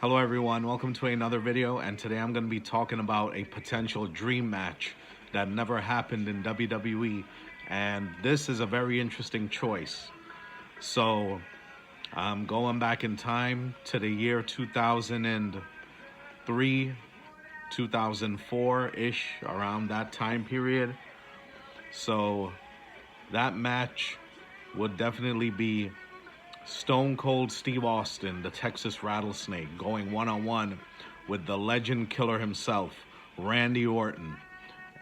Hello everyone, welcome to another video, and today I'm going to be talking about a potential dream match that never happened in WWE, and this is a very interesting choice. So I'm going back in time to the year 2003, 2004-ish, around that time period. So that match would definitely be Stone Cold Steve Austin, the Texas Rattlesnake, going one-on-one with the legend killer himself, Randy Orton.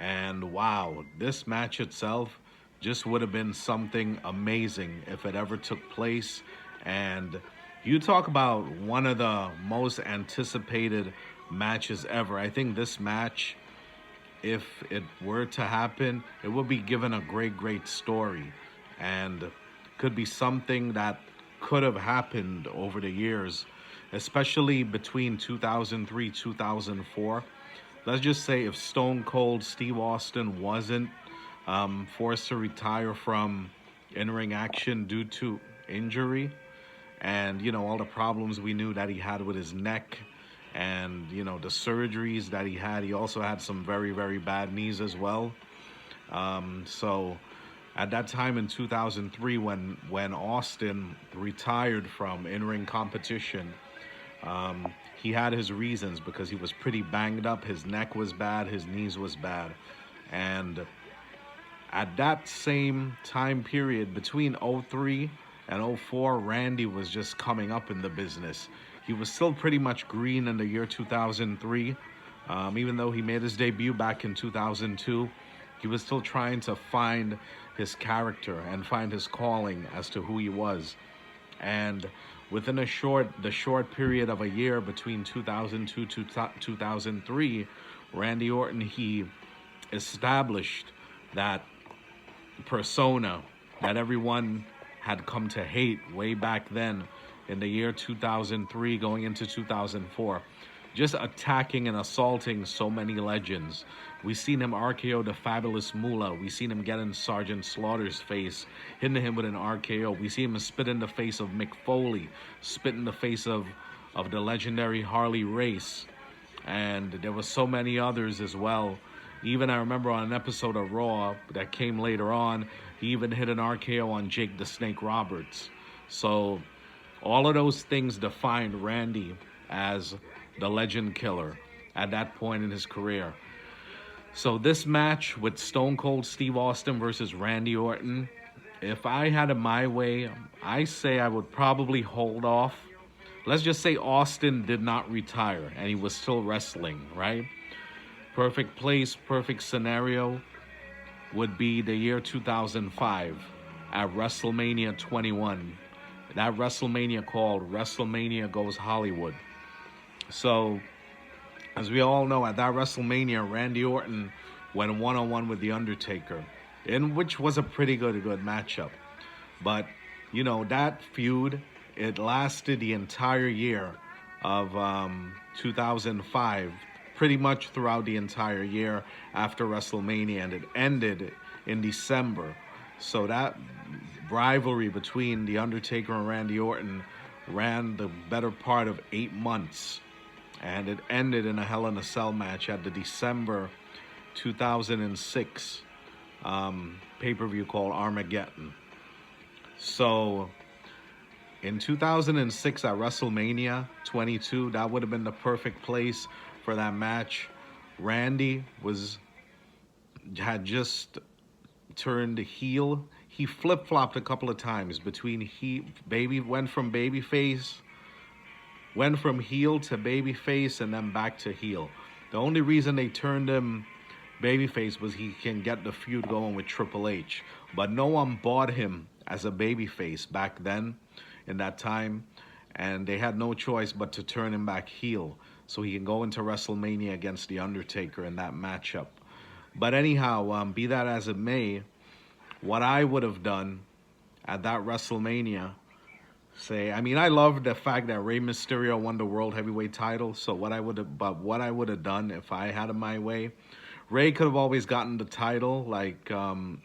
And wow, this match itself just would have been something amazing if it ever took place. And you talk about one of the most anticipated matches ever. I think this match, if it were to happen, it would be given a great story, and could be something that could have happened over the years, especially between 2003 2004. Let's just say if Stone Cold Steve Austin wasn't forced to retire from in-ring action due to injury, and all the problems we knew that he had with his neck, and the surgeries that he also had some very bad knees as well. So at that time in 2003, when Austin retired from in-ring competition, he had his reasons because he was pretty banged up. His neck was bad, his knees was bad. And at that same time period, between '03 and '04, Randy was just coming up in the business. He was still pretty much green in the year 2003. Even though he made his debut back in 2002, he was still trying to find his character and find his calling as to who he was. And within the short period of a year between 2002 to 2003, Randy Orton, he established that persona that everyone had come to hate way back then in the year 2003 going into 2004. Just attacking and assaulting so many legends. We seen him RKO the Fabulous Moolah. We seen him get in Sergeant Slaughter's face, hitting him with an RKO. We see him spit in the face of Mick Foley, spit in the face of the legendary Harley Race. And there were so many others as well. Even I remember on an episode of Raw that came later on, he even hit an RKO on Jake the Snake Roberts. So all of those things defined Randy as the legend killer at that point in his career. So this match with Stone Cold Steve Austin versus Randy Orton, if I had it my way, I say I would probably hold off. Let's just say Austin did not retire and he was still wrestling, right? Perfect place, perfect scenario would be the year 2005 at WrestleMania 21. That WrestleMania called WrestleMania Goes Hollywood. So, as we all know, at that WrestleMania, Randy Orton went one-on-one with The Undertaker, in which was a pretty good matchup. But, that feud, it lasted the entire year of 2005, pretty much throughout the entire year after WrestleMania, and it ended in December. So that rivalry between The Undertaker and Randy Orton ran the better part of 8 months. And it ended in a Hell in a Cell match at the December 2006 pay-per-view called Armageddon. So in 2006 at WrestleMania 22, that would have been the perfect place for that match. Randy had just turned heel. He flip-flopped a couple of times between went from heel to babyface and then back to heel. The only reason they turned him babyface was he can get the feud going with Triple H. But no one bought him as a babyface back then in that time, and they had no choice but to turn him back heel so he can go into WrestleMania against The Undertaker in that matchup. But anyhow, be that as it may, what I would have done at that WrestleMania, I love the fact that Rey Mysterio won the World Heavyweight title. So what I would have done if I had it my way, Rey could have always gotten the title like a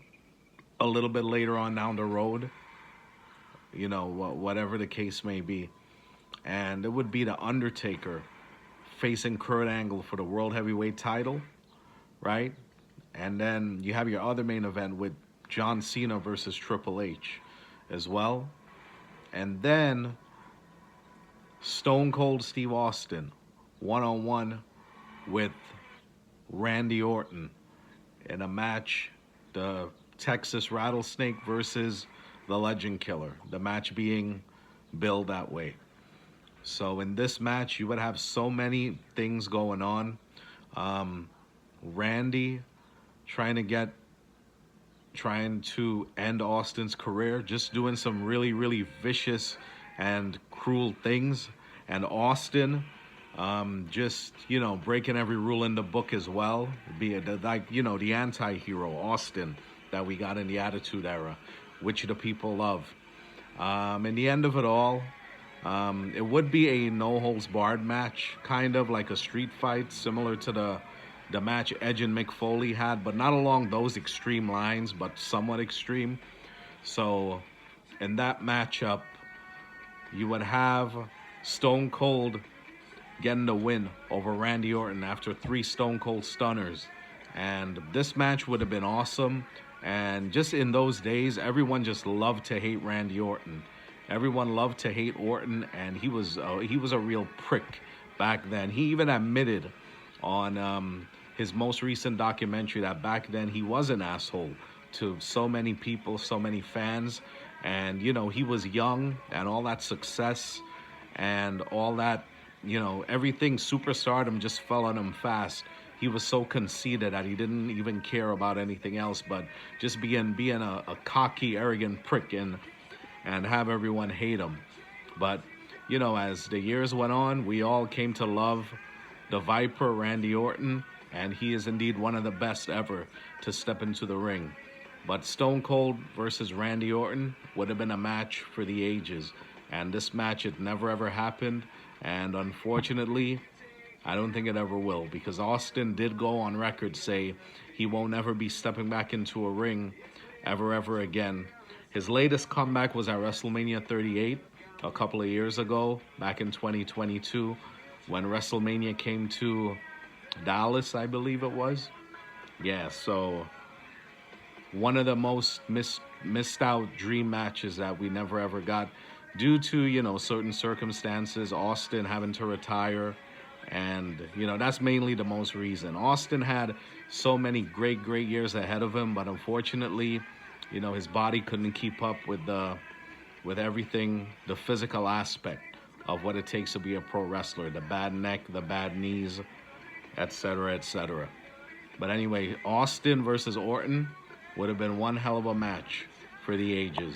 little bit later on down the road, whatever the case may be. and it would be The Undertaker facing Kurt Angle for the World Heavyweight title, right? And then you have your other main event with John Cena versus Triple H as well. And then Stone Cold Steve Austin one-on-one with Randy Orton in a match, the Texas Rattlesnake versus the Legend Killer, the match being billed that way. So in this match, you would have so many things going on. Randy trying to end Austin's career, just doing some really, really vicious and cruel things. And Austin, just, breaking every rule in the book as well. Be the anti-hero, Austin, that we got in the Attitude Era, which the people love. In the end of it all, it would be a no-holds-barred match, kind of like a street fight, similar to the match Edge and Mick Foley had, but not along those extreme lines, but somewhat extreme. So in that matchup, you would have Stone Cold getting the win over Randy Orton after 3 Stone Cold Stunners. And this match would have been awesome. And just in those days, everyone just loved to hate Randy Orton. Everyone loved to hate Orton, and he was a real prick back then. He even admitted on his most recent documentary that back then he was an asshole to so many people, so many fans. And, he was young, and all that success and all that, everything, superstardom just fell on him fast. He was so conceited that he didn't even care about anything else but just being a cocky, arrogant prick and have everyone hate him. But, as the years went on, we all came to love the Viper, Randy Orton, and he is indeed one of the best ever to step into the ring. But Stone Cold versus Randy Orton would have been a match for the ages. And this match, it never ever happened. And unfortunately, I don't think it ever will, because Austin did go on record say he won't ever be stepping back into a ring ever again. His latest comeback was at WrestleMania 38 a couple of years ago, back in 2022, when WrestleMania came to Dallas, I believe it was. Yeah, so one of the most missed out dream matches that we never ever got due to, certain circumstances, Austin having to retire. And, that's mainly the most reason. Austin had so many great years ahead of him, but unfortunately, his body couldn't keep up with everything, the physical aspect of what it takes to be a pro wrestler, the bad neck, the bad knees, etc., etc. But anyway, Austin versus Orton would have been one hell of a match for the ages.